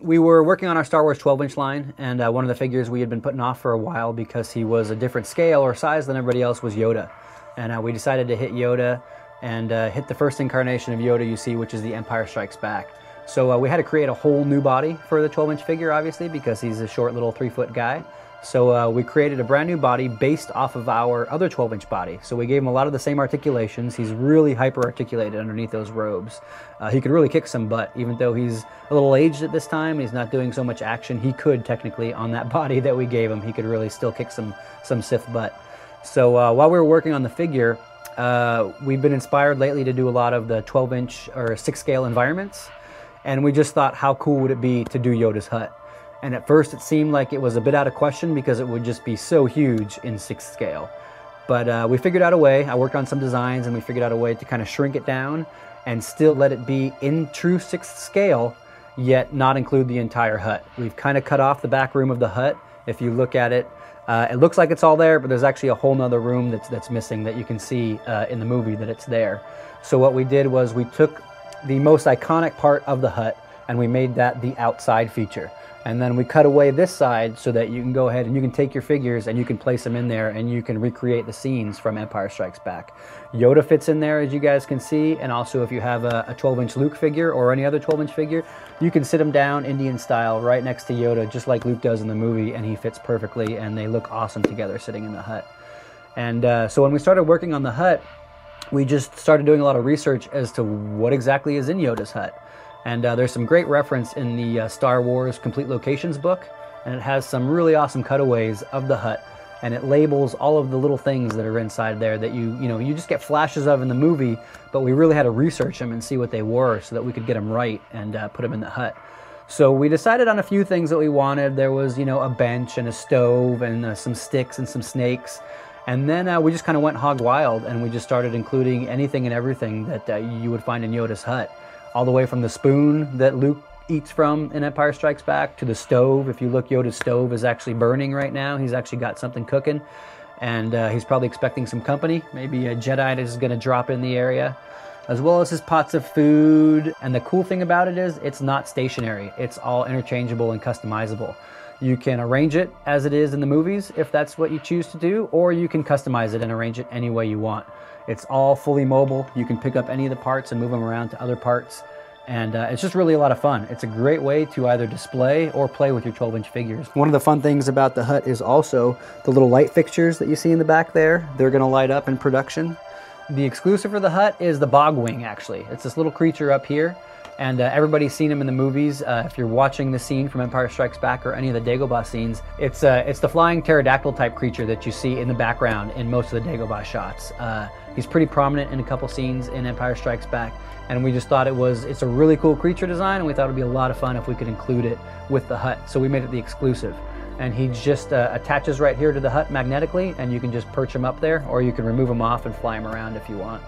We were working on our Star Wars 12-inch line, and one of the figures we had been putting off for a while because he was a different scale or size than everybody else was Yoda. And we decided to hit Yoda and hit the first incarnation of Yoda you see, which is the Empire Strikes Back. So we had to create a whole new body for the 12-inch figure, obviously, because he's a short little 3-foot guy. So we created a brand new body based off of our other 12-inch body. So we gave him a lot of the same articulations. He's really hyper-articulated underneath those robes. He could really kick some butt, even though he's a little aged at this time. He's not doing so much action. He could technically, on that body that we gave him, he could really still kick some Sith butt. So while we were working on the figure, we've been inspired lately to do a lot of the 12-inch or 6-scale environments. And we just thought, how cool would it be to do Yoda's hut? And at first it seemed like it was a bit out of question because it would just be so huge in 6th scale. But we figured out a way. I worked on some designs and we figured out a way to kind of shrink it down and still let it be in true 6th scale, yet not include the entire hut. We've kind of cut off the back room of the hut. If you look at it, it looks like it's all there, but there's actually a whole nother room that's missing that you can see in the movie that it's there. So what we did was we took the most iconic part of the hut and we made that the outside feature. And then we cut away this side so that you can go ahead and you can take your figures and you can place them in there and you can recreate the scenes from Empire Strikes Back. Yoda fits in there, as you guys can see, and also if you have a 12-inch Luke figure or any other 12-inch figure, you can sit him down Indian style right next to Yoda, just like Luke does in the movie, and he fits perfectly and they look awesome together sitting in the hut. And so when we started working on the hut, we just started doing a lot of research as to what exactly is in Yoda's hut. And there's some great reference in the Star Wars Complete Locations book, and it has some really awesome cutaways of the hut, and it labels all of the little things that are inside there that you just get flashes of in the movie, but we really had to research them and see what they were so that we could get them right and put them in the hut. So we decided on a few things that we wanted. There was, a bench and a stove and some sticks and some snakes. And then we just kind of went hog wild, and we just started including anything and everything that you would find in Yoda's hut. All the way from the spoon that Luke eats from in Empire Strikes Back to the stove. If you look, Yoda's stove is actually burning right now. He's actually got something cooking, and he's probably expecting some company. Maybe a Jedi is going to drop in the area, as well as his pots of food. And the cool thing about it is it's not stationary. It's all interchangeable and customizable. You can arrange it as it is in the movies if that's what you choose to do, or you can customize it and arrange it any way you want. It's all fully mobile. You can pick up any of the parts and move them around to other parts. And it's just really a lot of fun. It's a great way to either display or play with your 12-inch figures. One of the fun things about the hut is also the little light fixtures that you see in the back there. They're going to light up in production. The exclusive for the hut is the Bogwing, actually. It's this little creature up here. And everybody's seen him in the movies. If you're watching the scene from Empire Strikes Back or any of the Dagobah scenes, it's the flying pterodactyl type creature that you see in the background in most of the Dagobah shots. He's pretty prominent in a couple scenes in Empire Strikes Back, and we just thought it's a really cool creature design, and we thought it'd be a lot of fun if we could include it with the hut. So we made it the exclusive. And he just attaches right here to the hut magnetically, and you can just perch him up there, or you can remove him off and fly him around if you want.